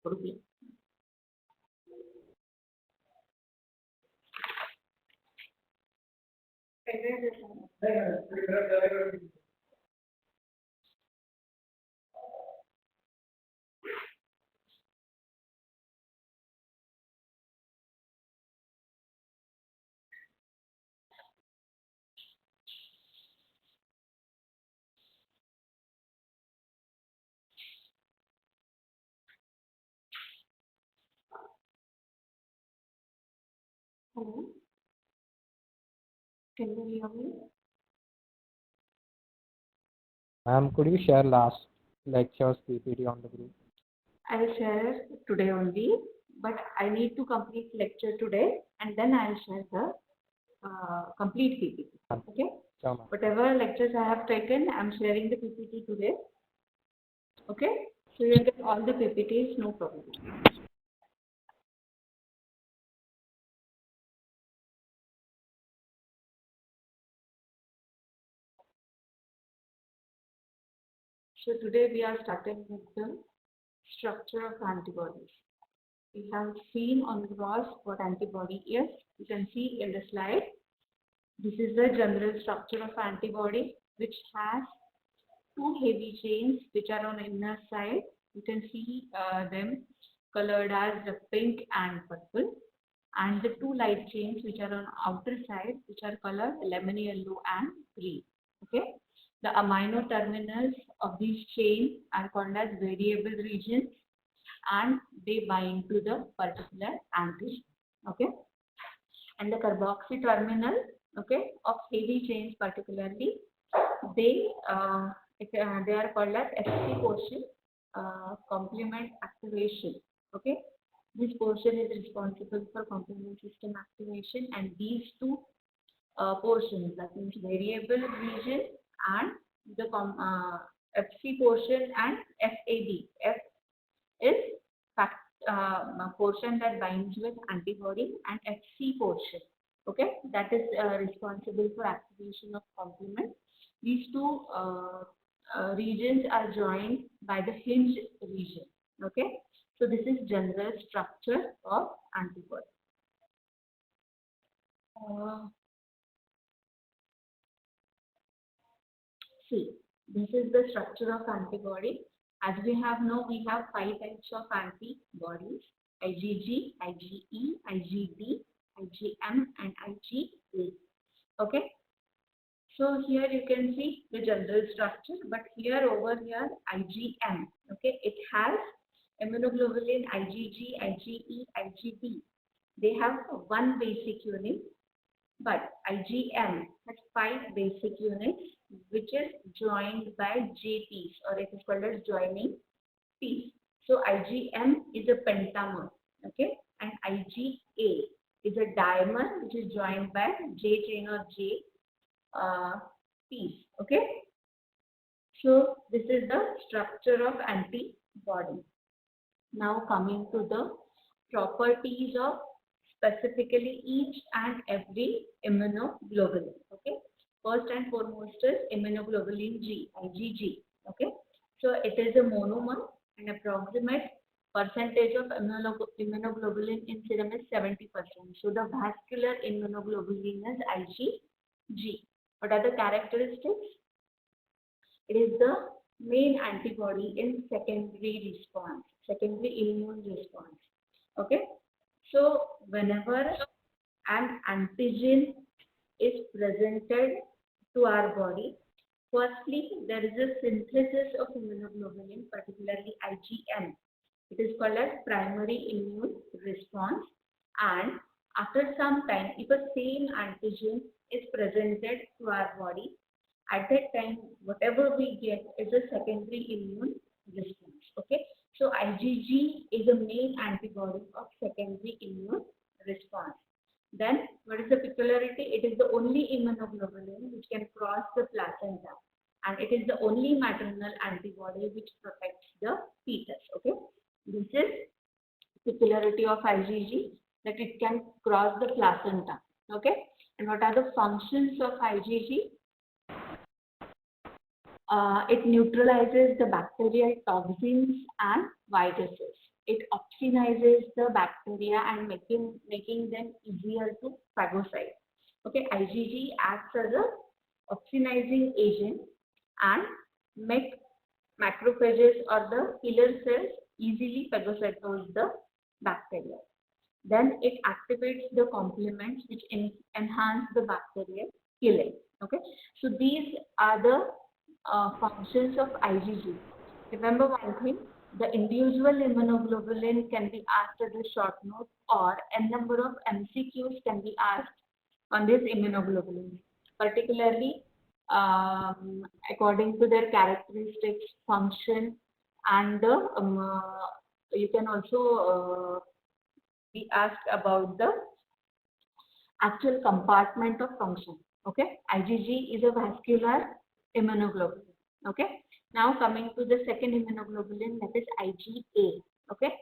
Rupee. Hello, can you hear me? Ma'am, could you share last lecture's PPT on the group? I'll share today only, but I need to complete lecture today and then I'll share the complete PPT. Okay? Sure, ma'am. Whatever lectures I have taken, I'm sharing the PPT today. Okay? So you'll get all the PPTs, no problem. So today we are starting with the structure of antibodies. We have seen on gross what antibody is. You can see in the slide. This is the general structure of antibody, which has two heavy chains which are on inner side. You can see them colored as the pink and purple, and the two light chains which are on outer side, which are colored lemon yellow and green. Okay. The amino terminals of these chains are called as variable regions, and they bind to the particular antigen. Okay. And the carboxy terminal, okay, of heavy chains particularly, they they are called as Fc portion, complement activation. Okay, this portion is responsible for complement system activation, and these two portions, that means variable region and the Fc portion and FAB. F is portion that binds with antibody, and Fc portion, okay, that is responsible for activation of complement. These two regions are joined by the hinge region. Okay, so this is general structure of antibody. See, this is the structure of antibody. As we have known, we have 5 types of antibodies: IgG, IgE, IgD, IgM, and IgA. Okay. So here you can see the general structure, but here over here IgM. Okay, it has immunoglobulin IgG, IgE, IgD. They have one basic unit, but IgM has 5 basic units, which is joined by JPs, or it is called as joining piece. So IgM is a pentamer, okay, and IgA is a dimer, which is joined by J chain or J piece. Okay, so this is the structure of antibody. Now coming to the properties of specifically each and every immunoglobulin. Okay, first and foremost is immunoglobulin G, IgG. Okay, so it is a monomer, and approximate percentage of immunoglobulin in serum is 70%. So the vascular immunoglobulin is IgG. What are the characteristics? It is the main antibody in secondary response, secondary immune response. Okay, so whenever an antigen is presented to our body, firstly there is a synthesis of immunoglobulin, particularly IgM. It is called as primary immune response, and after some time, if the same antigen is presented to our body, at that time whatever we get is a secondary immune response. Okay, so IgG is the main antibody of secondary immune response. Then what is the peculiarity? It is the only immunoglobulin which can cross the placenta, and it is the only maternal antibody which protects the fetus. Okay, this is peculiarity of IgG, that it can cross the placenta. Okay, and what are the functions of IgG? It neutralizes the bacterial toxins and viruses. it opsonizes the bacteria and making them easier to phagocyte. Okay, IgG acts as a opsonizing agent and make macrophages or the killer cells easily phagocytose the bacteria. Then it activates the complements which enhance the bacterial killing. Okay, so these are the functions of IgG. Remember one thing, the individual immunoglobulin can be asked as a short note, or n number of MCQs can be asked on this immunoglobulin, particularly according to their characteristics, function, and the you can also be asked about the actual compartment of function. Okay, IgG is a vascular immunoglobulin. Okay, now coming to the second immunoglobulin, that is IgA. Okay,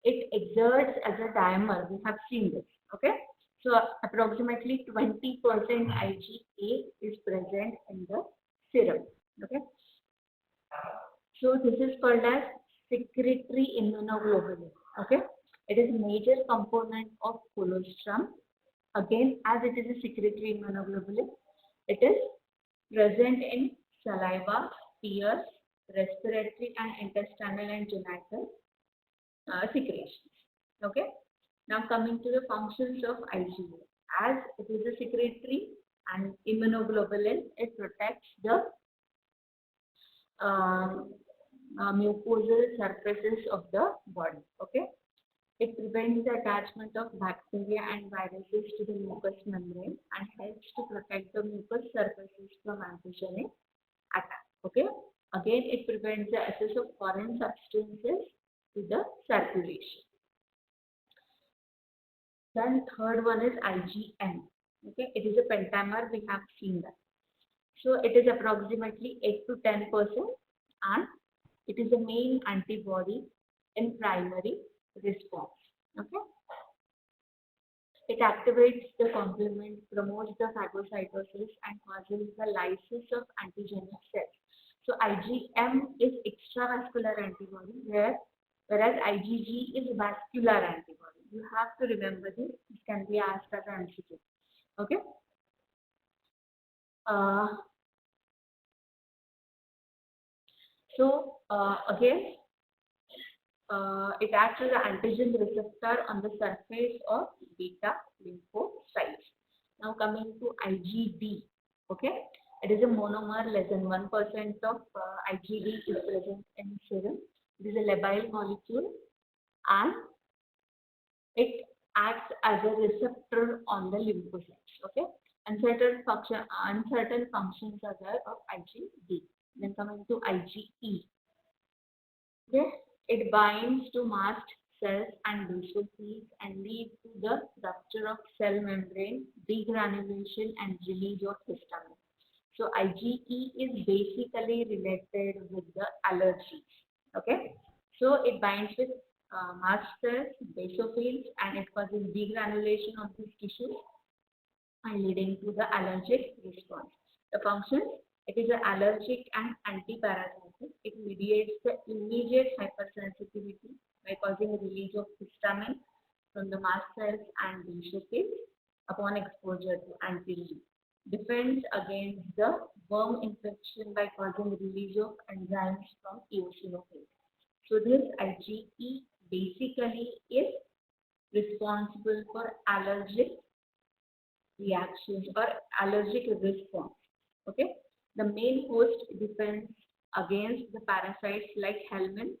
it exerts as a dimer. We have seen this. Okay, so approximately 20% IgA is present in the serum. Okay, so this is called as secretory immunoglobulin. Okay, it is a major component of colostrum. Again, as it is a secretory immunoglobulin, it is present in saliva, tears, respiratory and intestinal and genital secretions. Okay. Now coming to the functions of IgA. As it is a secretory and immunoglobulin, it protects the mucosal surfaces of the body. Okay. It prevents the attachment of bacteria and viruses to the mucous membrane and helps to protect the mucous surfaces from antigenic attack. Okay. Again, it prevents the access of foreign substances to the circulation. Then third one is IgM. Okay, it is a pentamer. We have seen that. So it is approximately 8 to 10%, and it is a main antibody in primary response. Okay, it activates the complement, promotes the phagocytosis, and causes the lysis of antigenic cells. So IgM is extravascular antibody, whereas IgG is vascular antibody. You have to remember this. This can be asked as an MCQ. Okay. Again, it acts as an antigen receptor on the surface of beta lymphocytes. Now coming to IgD. Okay, it is a monomer. Less than 1% of IgD is present in serum. It is a labile molecule, and it acts as a receptor on the lymphocytes. Okay, and certain functions are there of IgD. Then coming to IgE. Okay, it binds to mast cells and basophils and leads to the rupture of cell membrane, degranulation, and release of histamine. So IgE is basically related with the allergies. Okay, so it binds with mast cells, basophils, and it causes degranulation of these tissues and leading to the allergic response. The functions: it is an allergic and antiparasitic. It mediates the immediate hypersensitivity by causing release of histamine from the mast cells and basophils upon exposure to antigen. Defends against the worm infection by causing release of enzymes from eosinophils. So this IgE basically is responsible for allergic reactions or allergic response. Okay, the main host defends against the parasites like helminths,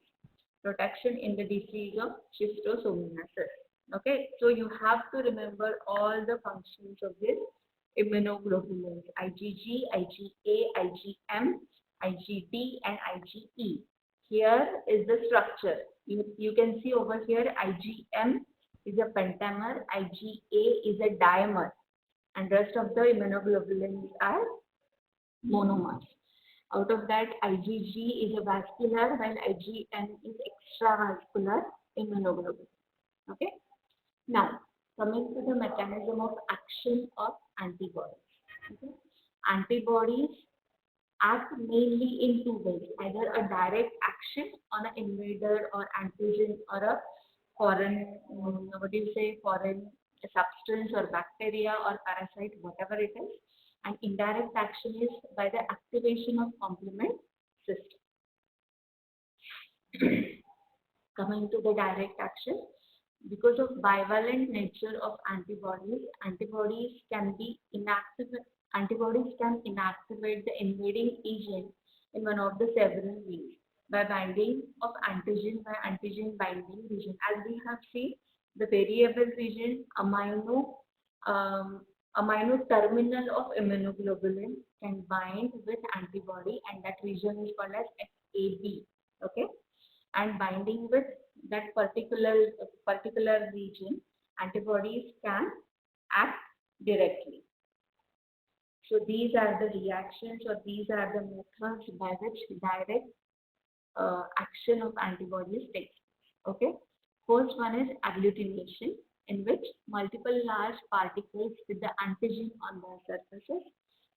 protection in the disease of schistosomiasis. Okay, so you have to remember all the functions of this immunoglobulins: IgG, IgA, IgM, IgD, and IgE. Here is the structure. You can see over here, IgM is a pentamer, IgA is a dimer, and rest of the immunoglobulins are monomers. Out of that, IgG is a vascular, while IgM is extravascular immunoglobulin. Okay. Now, coming to the mechanism of action of antibodies. Okay. Antibodies act mainly in two ways, either a direct action on an invader or antigen or a foreign, foreign substance or bacteria or parasite, whatever it is. And indirect action is by the activation of complement system. Coming to the direct action, because of bivalent nature of antibodies, antibodies can inactivate the invading agent in one of the several ways by binding of antigen by antigen binding region. As we have seen, the variable region amino terminal of immunoglobulin can bind with antibody, and that region is called as FAB. Okay, and binding with that particular region, antibodies can act directly. So these are the reactions, or these are the methods by which direct action of antibodies takes place. Okay, first one is agglutination, in which multiple large particles with the antigen on their surfaces,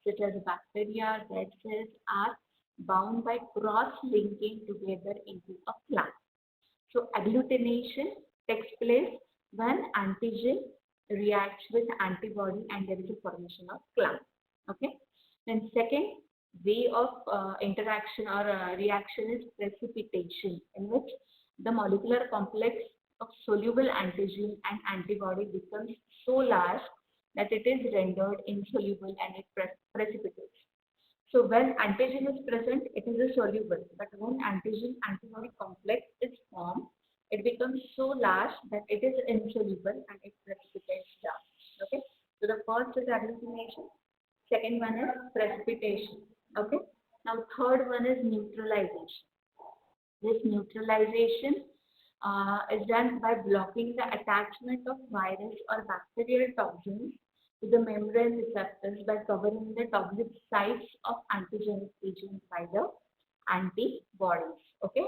such as bacteria, dead cells, are bound by cross-linking together into a clump. So agglutination takes place when antigen reacts with antibody and there is a formation of clump. Okay. Then second way of interaction or reaction is precipitation, in which the molecular complex of soluble antigen and antibody becomes so large that it is rendered insoluble and it precipitates. So when antigen is present, it is a soluble, but when antigen-antibody complex is formed, it becomes so large that it is insoluble and it precipitates down. Okay. So the first is agglutination, second one is precipitation. Okay. Now third one is neutralization. This neutralization is done by blocking the attachment of virus or bacterial toxins to the membrane receptors by covering the toxic sites of antigenic agents by the antibodies. Okay.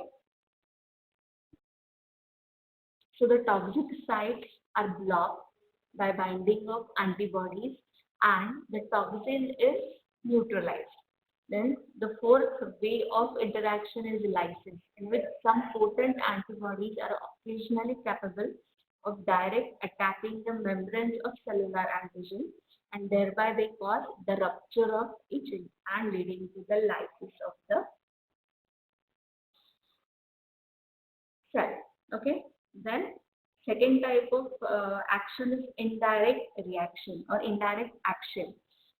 So the toxic sites are blocked by binding of antibodies and the toxin is neutralized. Then the fourth way of interaction is lysis, in which some potent antibodies are occasionally capable of direct attacking the membranes of cellular antigen, and thereby they cause the rupture of agent and leading to the lysis of the cell. Okay. Then second type of action is indirect reaction or indirect action.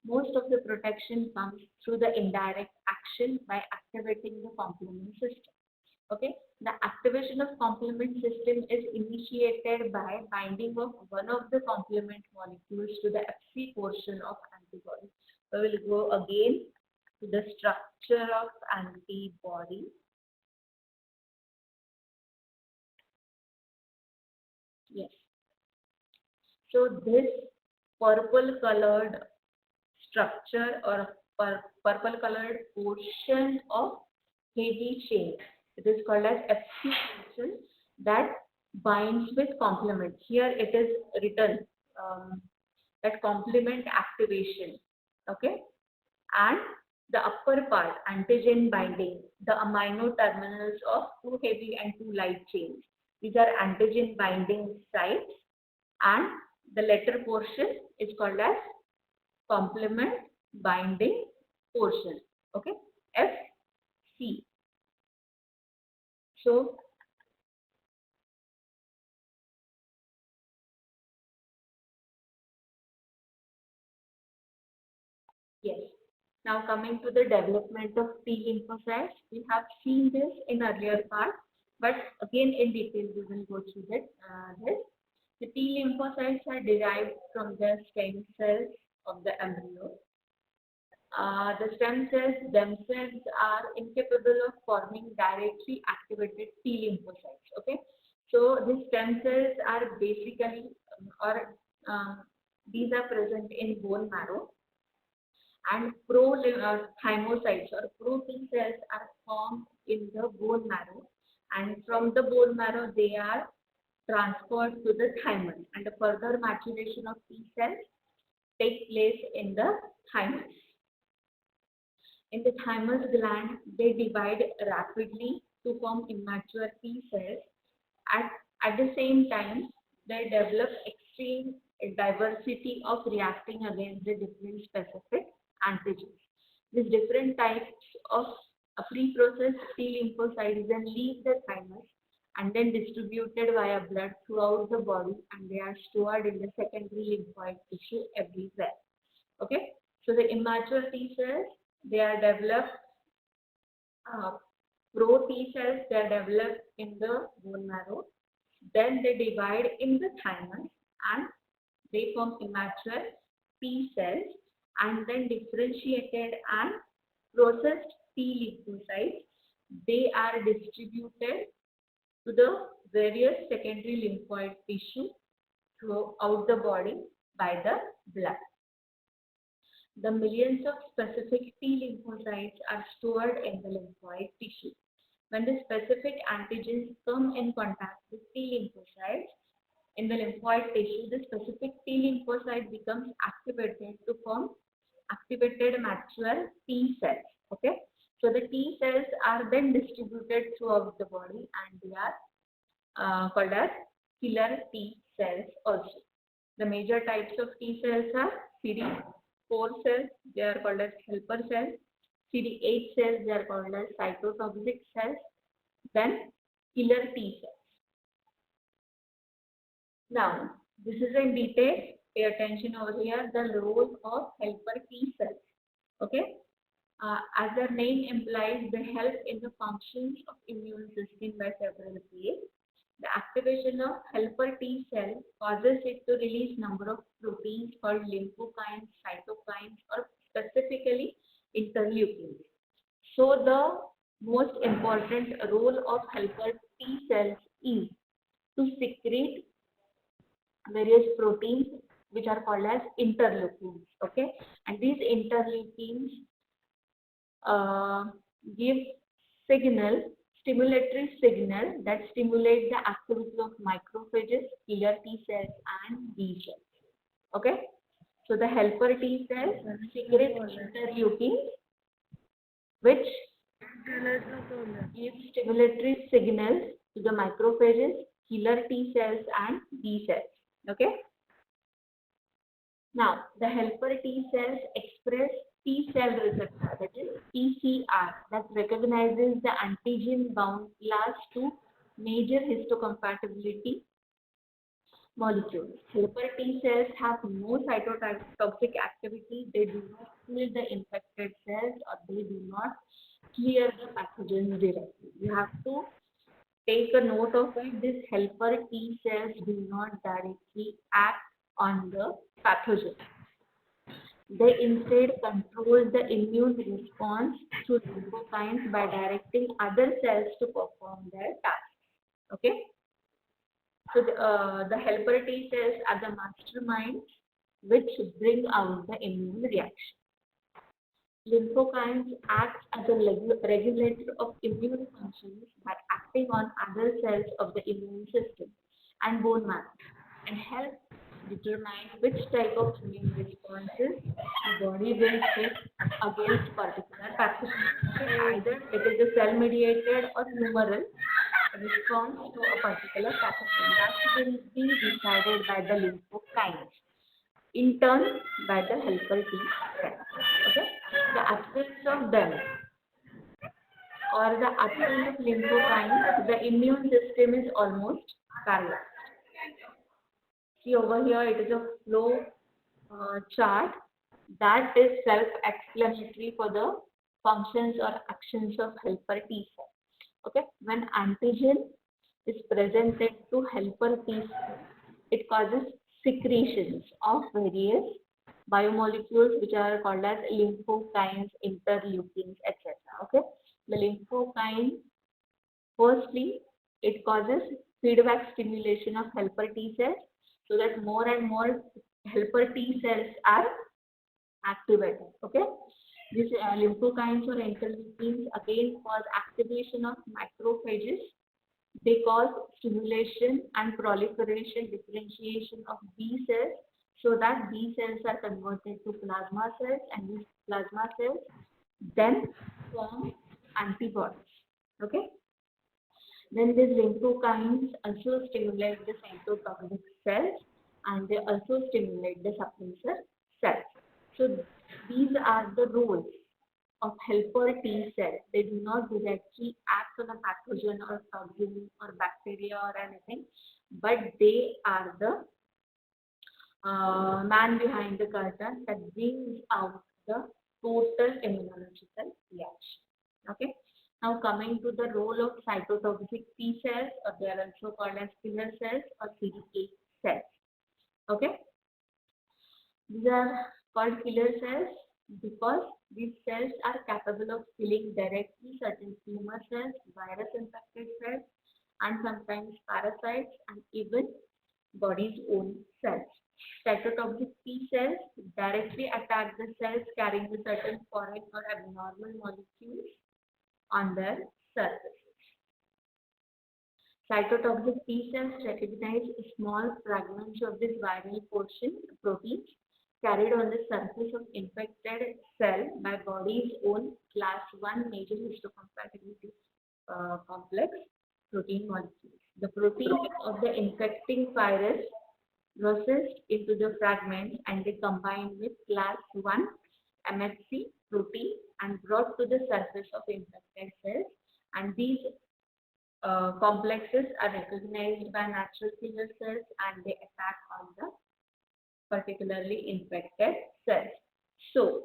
Most of the protection comes through the indirect action by activating the complement system. Okay, the activation of complement system is initiated by binding of one of the complement molecules to the Fc portion of antibody. We will go again to the structure of antibody. Yes. So this purple colored structure or purple colored portion of heavy chain, it is called as Fc portion, that binds with complement. Here it is written that complement activation. Okay, and the upper part antigen binding, the amino terminals of two heavy and two light chains. These are antigen binding sites, and the latter portion is called as complement binding portion. Okay, FC. So yes. Now coming to the development of T lymphocytes, we have seen this in earlier part, but again in detail we will go through this. The T lymphocytes are derived from the stem cells of the embryo. The stem cells themselves are incapable of forming directly activated T lymphocytes. Okay, so these stem cells are basically these are present in bone marrow, and thymocytes or pro-T cells are formed in the bone marrow, and from the bone marrow they are transferred to the thymus, and the further maturation of T cells take place in the thymus. In the thymus gland, they divide rapidly to form immature T cells. At the same time, they develop extreme diversity of reacting against the different specific antigens. These different types of pre-processed T lymphocytes then leave the thymus and then distributed via blood throughout the body, and they are stored in the secondary lymphoid tissue everywhere. Okay, so the immature T cells, they are developed, uh, pro T cells, they are developed in the bone marrow. Then they divide in the thymus and they form immature T cells, and then differentiated and processed T lymphocytes. They are distributed to the various secondary lymphoid tissue throughout the body by the blood. The millions of specific T lymphocytes are stored in the lymphoid tissue. When the specific antigens come in contact with T lymphocytes in the lymphoid tissue, the specific T lymphocyte becomes activated to form activated mature T cells. Okay, so the T cells are then distributed throughout the body, and they are called as killer T cells also. The major types of T cells are CD4 cells, they are called as helper cells. CD8 cells, they are called as cytotoxic cells. Then killer T cells. Now, this is in detail. Pay attention over here. The role of helper T cells. Okay. As their name implies, they help in the functions of immune system by several ways. The activation of helper T cell causes it to release number of proteins called lymphokines, cytokines, or specifically interleukins. So the most important role of helper T cells is to secrete various proteins which are called as interleukins. Okay, and these interleukins give stimulatory signal that stimulate the activity of macrophages, killer T cells, and B cells. Okay, so the helper T cells secrete interleukins which give stimulatory signals to the macrophages, killer T cells, and B cells. Okay. Now, the helper T cells express T cell receptor, that is TCR, that recognizes the antigen-bound class 2 major histocompatibility molecules. Helper T cells have no cytotoxic activity. They do not kill the infected cells, or they do not clear the pathogens directly. You have to take a note of it. These helper T cells do not directly act on the pathogen. They instead control the immune response to lymphokines by directing other cells to perform their tasks. Okay. So the helper T cells are the masterminds which bring out the immune reaction. Lymphokines act as a regulator of immune functions by acting on other cells of the immune system and bone marrow, and help determine which type of immune responses the body will take against particular pathogen. Either it is a cell-mediated or humoral response to a particular pathogen that will be decided by the lymphokines, in turn by the helper T cell. Okay, the absence of them or the absence of lymphokines, the immune system is almost paralyzed. See over here, it is a flow chart that is self-explanatory for the functions or actions of helper T cell. Okay, when antigen is presented to helper T cell, it causes secretions of various biomolecules which are called as lymphokines, interleukins, etc. Okay, the lymphokine, firstly, it causes feedback stimulation of helper T cells, so that more and more helper T cells are activated. Okay, these lymphokines or interleukins again cause activation of macrophages. They cause stimulation and proliferation, differentiation of B cells, so that B cells are converted to plasma cells, and these plasma cells then form antibodies. Okay. Then these lymphokines also stimulate the cytotoxic cells and they also stimulate the suppressor cells. So these are the roles of helper T cells. They do not directly act on a pathogen or toxin or bacteria or anything, but they are the man behind the curtain that brings out the total immunological reaction. Okay. Now coming to the role of cytotoxic T cells, or they are also called as killer cells or CD8 cells. Okay. These are called killer cells because these cells are capable of killing directly certain tumor cells, virus infected cells, and sometimes parasites and even body's own cells. Cytotoxic T cells directly attack the cells carrying the certain foreign or abnormal molecules on their surface. Cytotoxic T cells recognize small fragments of this viral proteins carried on the surface of infected cell by body's own class 1 major histocompatibility complex protein molecules. The protein of the infecting virus processed into the fragments and they combine with class 1 MHC protein and brought to the surface of infected cells, and these complexes are recognized by natural killer cells and they attack on the particularly infected cells. So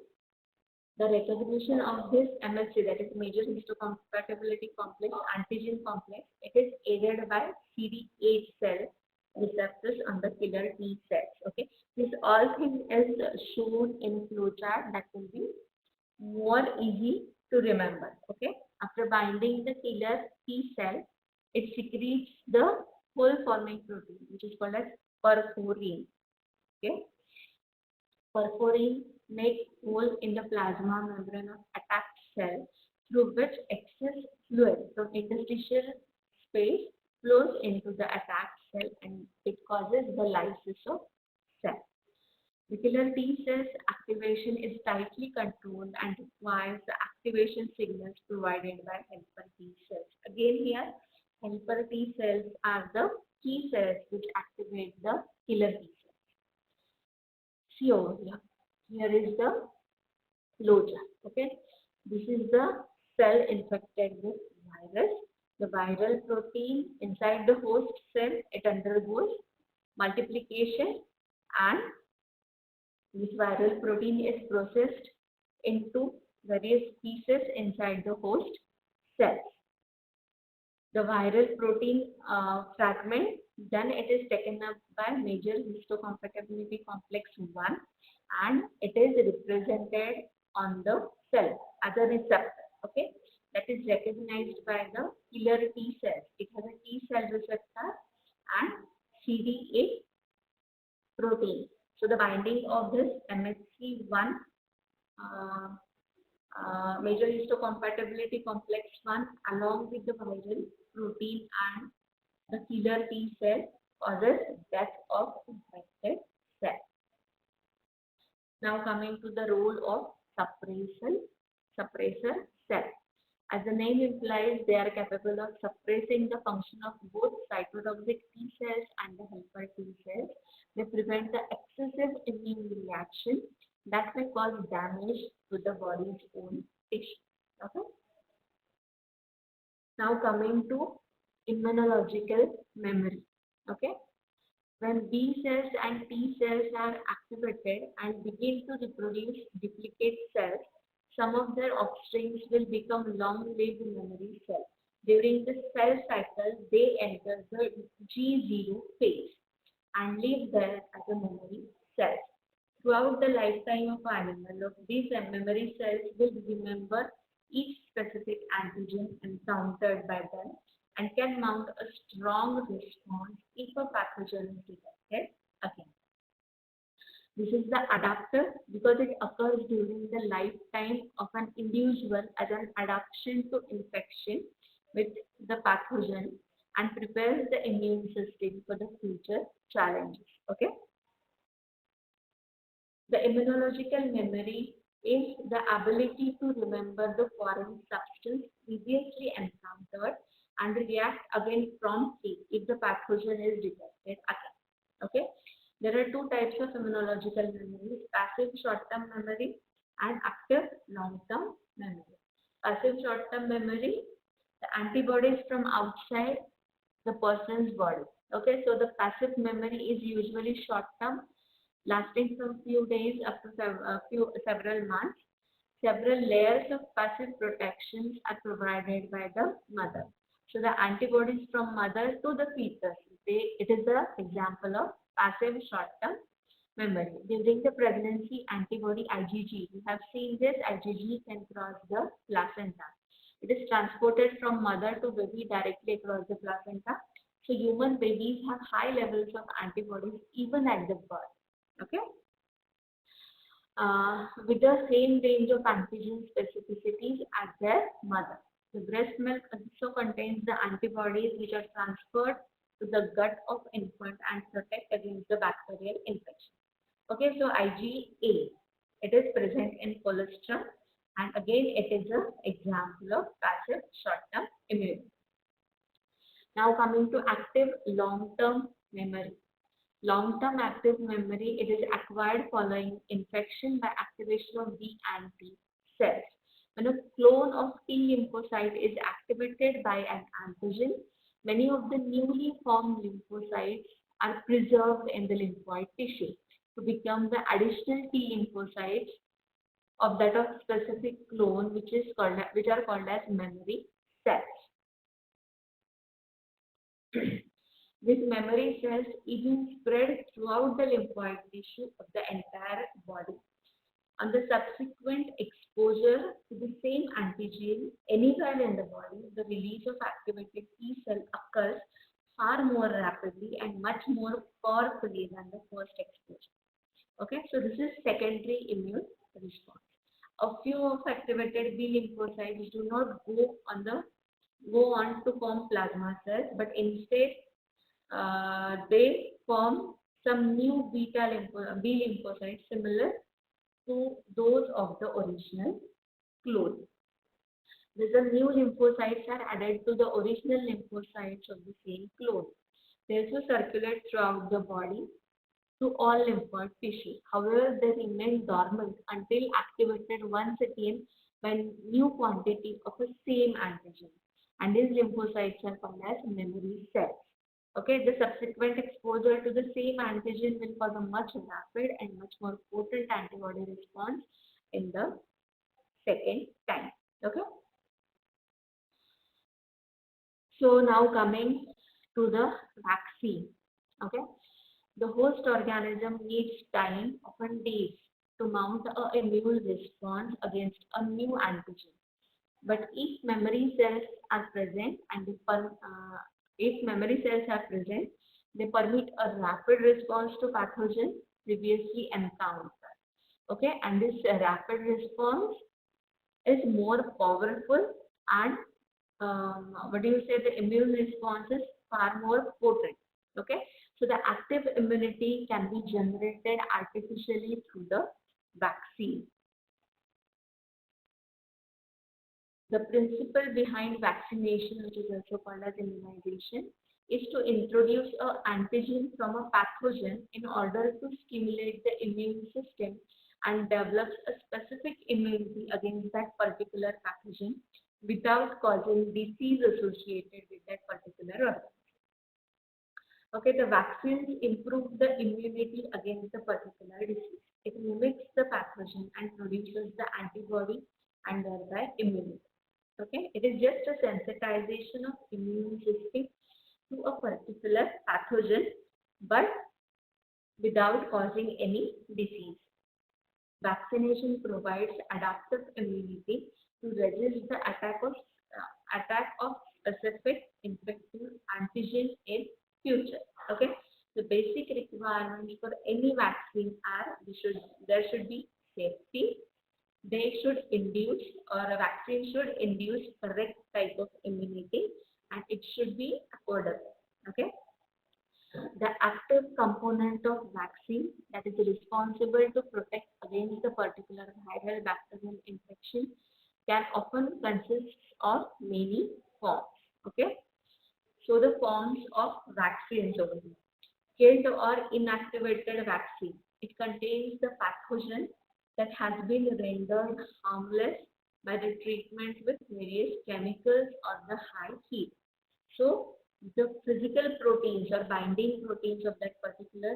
the recognition of this MHC, that is major histocompatibility complex, antigen complex, it is aided by CD8 cell receptors on the killer T cells. Okay, this all thing is shown in flowchart that will be more easy to remember. Okay, after binding the killer T cell, it secretes the hole forming protein which is called as perforin. Okay, perforin make hole in the plasma membrane of attacked cell through which excess fluid from interstitial space flows into the attacked cell and it causes the lysis of cell. The killer T cells activation is tightly controlled and requires the activation signals provided by helper T cells. Again here, helper T cells are the key cells which activate the killer T cells. See over here. Here is the flowchart. Okay, this is the cell infected with virus. The viral protein inside the host cell, it undergoes multiplication and this viral protein is processed into various pieces inside the host cells. The viral protein fragment, then it is taken up by major histocompatibility complex 1 and it is represented on the cell as a receptor. Okay, that is recognized by the killer T cells. It has a T cell receptor and CD8 protein. So the binding of this MHC1 major histocompatibility complex 1 along with the viral protein and the killer T cell causes death of infected cell. Now coming to the role of suppressor cell. As the name implies, they are capable of suppressing the function of both cytotoxic T cells and the helper T cells. They prevent the excessive immune reaction that may cause damage to the body's own tissue. Okay. Now coming to immunological memory. Okay. When B cells and T cells are activated and begin to reproduce duplicate cells, some of their offsprings will become long-lived memory cells. During the cell cycle, they enter the G0 phase and live there as a memory cell. Throughout the lifetime of animal, these memory cells will remember each specific antigen encountered by them and can mount a strong response if a pathogen is detected again. This is the adapter because it occurs during the lifetime of an individual as an adaptation to infection with the pathogen and prepares the immune system for the future challenges. Okay. The immunological memory is the ability to remember the foreign substance previously encountered and react again promptly if the pathogen is detected again. Okay. There are two types of immunological memory: passive short-term memory and active long-term memory. Passive short-term memory, the antibodies from outside the person's body. Okay, so the passive memory is usually short-term, lasting from few days up to several months. Several layers of passive protections are provided by the mother. So the antibodies from mother to the fetus, it is the example of passive short-term memory. During the pregnancy, antibody IgG, we have seen this IgG can cross the placenta. It is transported from mother to baby directly across the placenta. So human babies have high levels of antibodies even at the birth. Okay. With the same range of antigen specificities as their mother. The breast milk also contains the antibodies which are transferred to the gut of infant and protect against the bacterial infection. Okay, so IgA, it is present in colostrum, and again it is an example of passive short-term immunity. Now coming to active long-term memory. Long-term active memory, it is acquired following infection by activation of B and T cells. When a clone of T lymphocyte is activated by an antigen, many of the newly formed lymphocytes are preserved in the lymphoid tissue to become the additional T lymphocytes of that of specific clone, which are called as memory cells. These memory cells even spread throughout the lymphoid tissue of the entire body. On the subsequent exposure to the same antigen anywhere in the body, the release of activated T cell occurs far more rapidly and much more powerfully than the first exposure. Okay, so this is secondary immune response. A few of activated B lymphocytes do not go on to form plasma cells, but instead they form some new B lymphocytes similar to those of the original clone. These new lymphocytes are added to the original lymphocytes of the same clone. They also circulate throughout the body to all lymphoid tissue. However, they remain dormant until activated once again by new quantity of the same antigen. And these lymphocytes are called as memory cells. Okay, the subsequent exposure to the same antigen will cause a much rapid and much more potent antibody response in the second time. Okay. So now coming to the vaccine. Okay. The host organism needs time, often days, to mount an immune response against a new antigen. But if memory cells are present they permit a rapid response to pathogen previously encountered. Okay, and this rapid response is more powerful and the immune response is far more potent. Okay, so the active immunity can be generated artificially through the vaccine. The principle behind vaccination, which is also called as immunization, is to introduce an antigen from a pathogen in order to stimulate the immune system and develop a specific immunity against that particular pathogen without causing disease associated with that particular organism. Okay, the vaccines improve the immunity against the particular disease. It mimics the pathogen and produces the antibody and thereby immunity. Okay, it is just a sensitization of immune system to a particular pathogen, but without causing any disease. Vaccination provides adaptive immunity to resist the attack of specific infective antigen in future. Okay, the basic requirements for any vaccine are there should be safety. They should induce, or a vaccine should induce correct type of immunity, and it should be affordable. Okay. The active component of vaccine that is responsible to protect against the particular viral bacterial infection can often consist of many forms. Okay, so the forms of vaccines over here. Killed or inactivated vaccine. It contains the pathogen that has been rendered harmless by the treatment with various chemicals or the high heat. So the physical proteins or binding proteins of that particular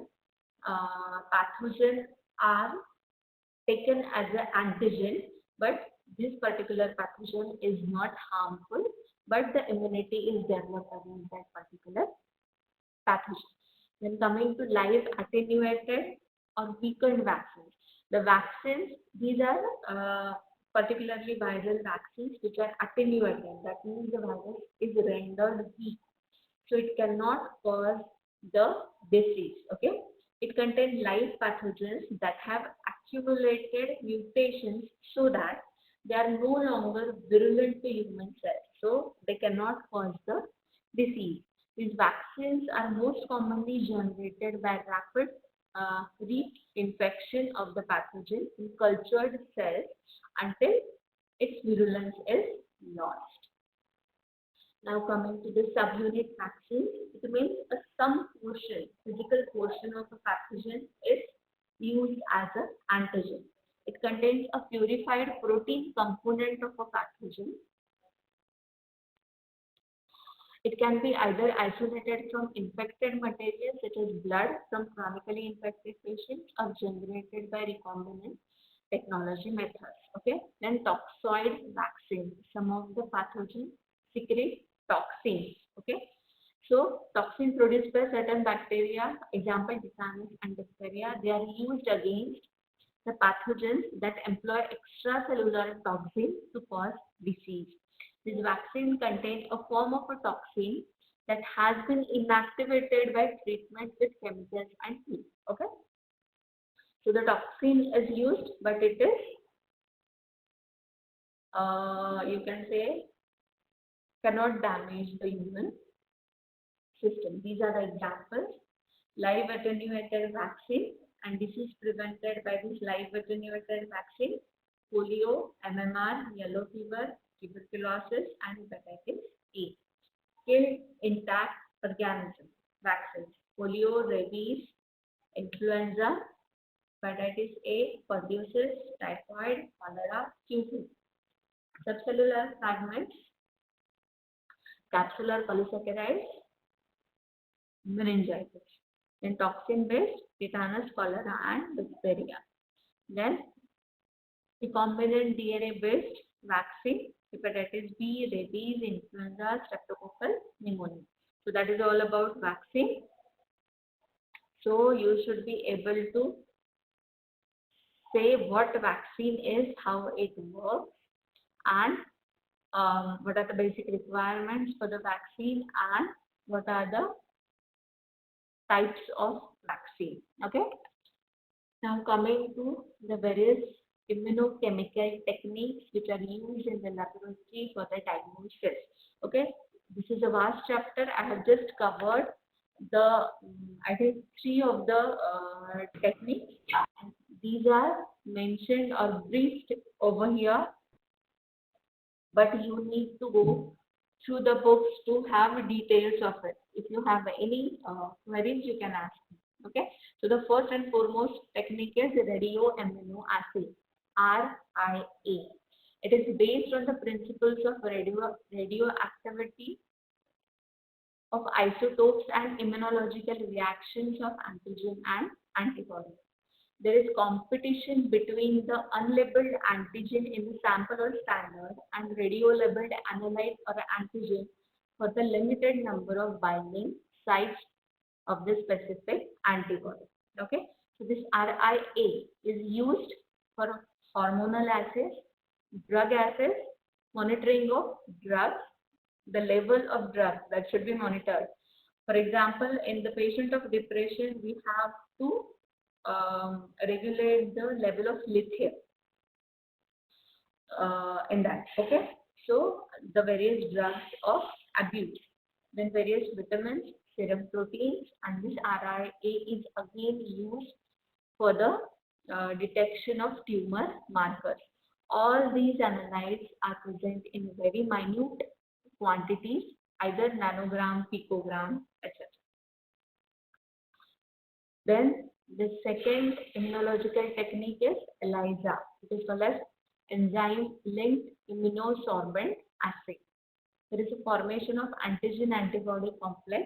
pathogen are taken as an antigen, but this particular pathogen is not harmful, but the immunity is developed against that particular pathogen. Then coming to live attenuated or weakened vaccines. The vaccines, these are particularly viral vaccines which are attenuated. That means the virus is rendered weak, so it cannot cause the disease. Okay, it contains live pathogens that have accumulated mutations so that they are no longer virulent to human cells, so they cannot cause the disease. These vaccines are most commonly generated by rapid reinfection of the pathogen in cultured cells until its virulence is lost. Now coming to the subunit vaccine, it means some portion, physical portion of a pathogen is used as an antigen. It contains a purified protein component of a pathogen. It can be either isolated from infected material such as blood from chronically infected patients or generated by recombinant technology methods. Okay. Then toxoid vaccine. Some of the pathogens secrete toxins. Okay. So toxin produced by certain bacteria, example tetanus and diphtheria, they are used against the pathogens that employ extracellular toxins to cause disease. This vaccine contains a form of a toxin that has been inactivated by treatment with chemicals and heat. Okay. So the toxin is used, but it is, you can say, cannot damage the human system. These are the examples. Live attenuated vaccine, and this is prevented by this live attenuated vaccine: polio, MMR, yellow fever, tuberculosis, and hepatitis A. Killed intact organisms vaccines: polio, rabies, influenza, hepatitis A, pertussis, typhoid, cholera, Q2. Subcellular fragments, capsular polysaccharides, meningitis. Then toxin-based tetanus, cholera, and diphtheria. Then recombinant DNA-based vaccine, hepatitis B, rabies, influenza, streptococcal pneumonia. So that is all about vaccine. So you should be able to say what vaccine is, how it works, and what are the basic requirements for the vaccine, and what are the types of vaccine. Okay. Now coming to the various immunochemical techniques which are used in the laboratory for the diagnosis. Okay. This is a vast chapter. I have just covered the, I think, 3 of the techniques. These are mentioned or briefed over here, but you need to go through the books to have details of it. If you have any queries, you can ask me. Okay. So the first and foremost technique is radioimmunoassay, RIA. It is based on the principles of radioactivity of isotopes and immunological reactions of antigen and antibody. There is competition between the unlabeled antigen in the sample or standard and radio-labeled analyte or antigen for the limited number of binding sites of the specific antibody. Okay, so this RIA is used for hormonal assays, drug assays, monitoring of drugs, the level of drugs that should be monitored. For example, in the patient of depression, we have to regulate the level of lithium in that. Okay, so the various drugs of abuse, then various vitamins, serum proteins, and this RNA is again used for the detection of tumor markers. All these analytes are present in very minute quantities, either nanogram, picogram, etc. Then the second immunological technique is ELISA. It is called as enzyme-linked immunosorbent assay. There is a formation of antigen-antibody complex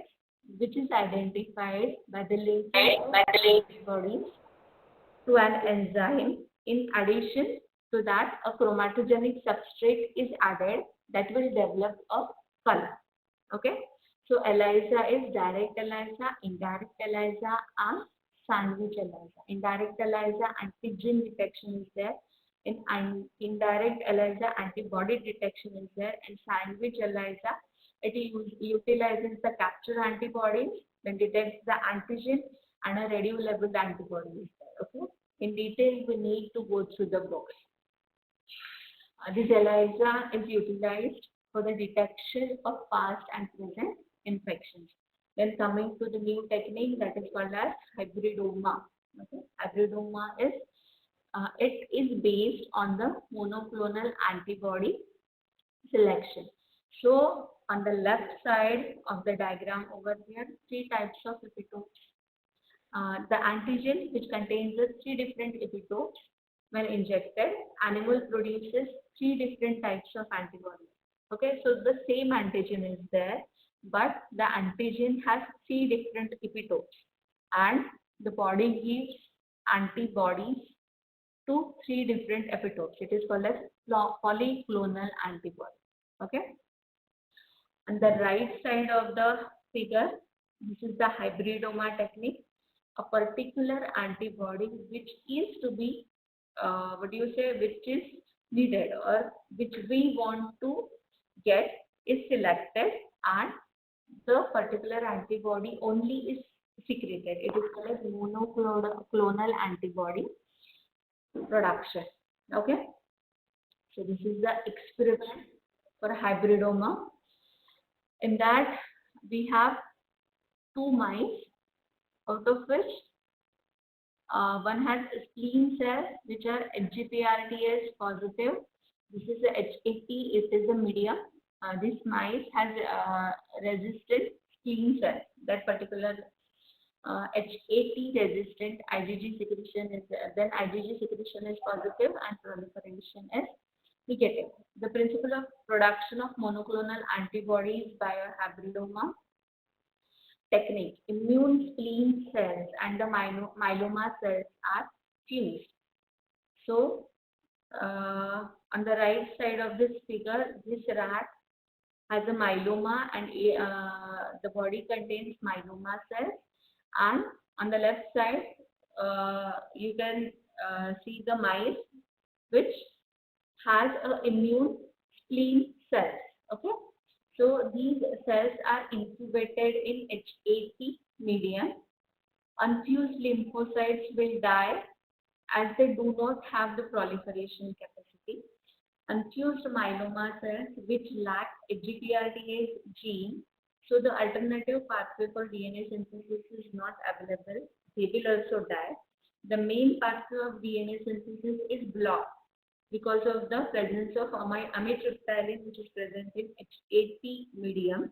which is identified by the linking of antibodies to an enzyme. In addition to that, a chromatogenic substrate is added that will develop a color. Okay. So ELISA is direct ELISA, indirect ELISA, and sandwich ELISA. Indirect ELISA, antigen detection is there. In indirect ELISA, antibody detection is there. In sandwich ELISA, it utilizes the capture antibodies, then detects the antigen, and a radiolabeled antibody is there. Okay. In detail, we need to go through the books. This ELISA is utilized for the detection of past and present infections. Then coming to the new technique that is called as hybridoma. Okay. Hybridoma is it is based on the monoclonal antibody selection. So on the left side of the diagram over here, three types of epitopes. The antigen, which contains the three different epitopes, when injected, animal produces three different types of antibodies. Okay, so the same antigen is there, but the antigen has three different epitopes, and the body gives antibodies to three different epitopes. It is called as polyclonal antibody. Okay. On the right side of the figure, this is the hybridoma technique. A particular antibody which is to be, which is needed or which we want to get is selected, and the particular antibody only is secreted. It is called as monoclonal antibody production. Okay. So this is the experiment for hybridoma. In that we have two mice, out of which one has spleen cells which are HGPRTS positive. This is the HAT, it is the medium. This mice has resistant spleen cells. That particular HAT resistant IgG secretion is then IgG secretion is positive and proliferation is negative. The principle of production of monoclonal antibodies by a hybridoma technique: immune spleen cells and the myeloma cells are fused. So on the right side of this figure, this rat has a myeloma and the body contains myeloma cells, and on the left side you can see the mice which has a immune spleen cells. Okay. So these cells are incubated in HAT medium. Unfused lymphocytes will die as they do not have the proliferation capacity. Unfused myeloma cells which lack HGPRTase gene, so the alternative pathway for DNA synthesis is not available, they will also die. The main pathway of DNA synthesis is blocked because of the presence of amitriptyline, which is present in HAT medium.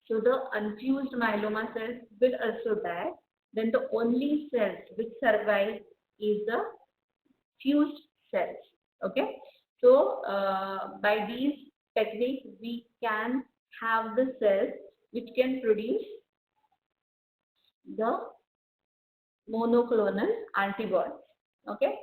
So the unfused myeloma cells will also die. Then the only cells which survive is the fused cells. Okay. So by these techniques, we can have the cells which can produce the monoclonal antibodies. Okay.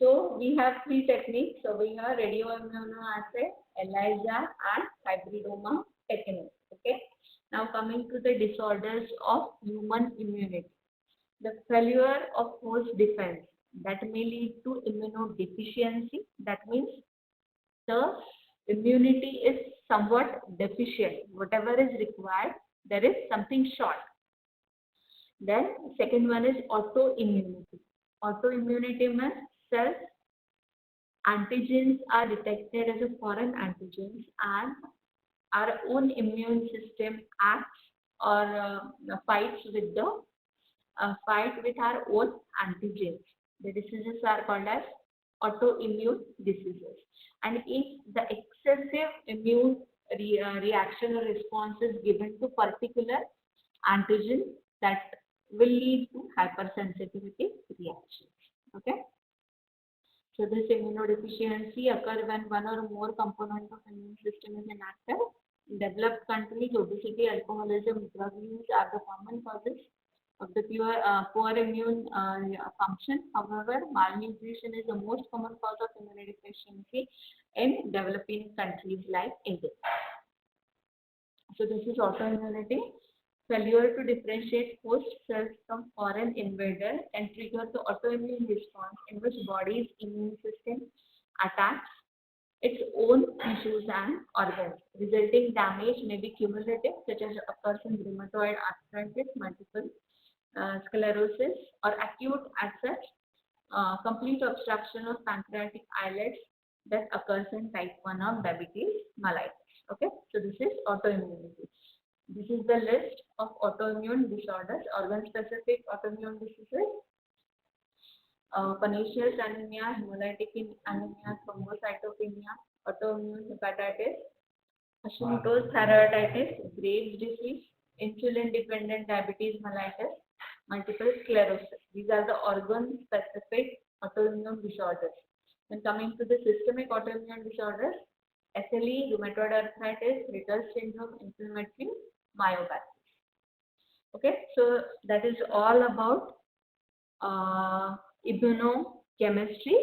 So we have three techniques. So we have radioimmunoassay, ELISA, and hybridoma technique. Okay. Now coming to the disorders of human immunity. The failure of host defense that may lead to immunodeficiency. That means the immunity is somewhat deficient. Whatever is required, there is something short. Then second one is autoimmunity. Autoimmunity means cells, antigens are detected as a foreign antigens, and our own immune system acts or fights with our own antigens. The diseases are called as autoimmune diseases. And if the excessive immune reaction or response is given to particular antigen, that will lead to hypersensitivity reactions. Okay. So this immunodeficiency occurs when one or more components of immune system is inactive. In developed countries, obesity, alcoholism, drug use are the common causes of the poor immune function. However, malnutrition is the most common cause of immunodeficiency in developing countries like India. So this is autoimmunity. Failure to differentiate host cells from foreign invader can trigger the autoimmune response in which body's immune system attacks its own tissues and organs. Resulting damage may be cumulative, such as occurs in rheumatoid arthritis, multiple sclerosis, or acute as such, complete obstruction of pancreatic islets that occurs in type 1 of diabetes mellitus. Okay, so this is autoimmunity. This is the list of autoimmune disorders, organ-specific autoimmune diseases. Pernicious anemia, hemolytic anemia, thrombocytopenia, autoimmune hepatitis, Hashimoto's thyroiditis, Graves' disease, insulin-dependent diabetes mellitus, multiple sclerosis. These are the organ-specific autoimmune disorders. When coming to the systemic autoimmune disorders, SLE, rheumatoid arthritis, Ritter syndrome, inflammatory myopathy. Okay, so that is all about immunochemistry.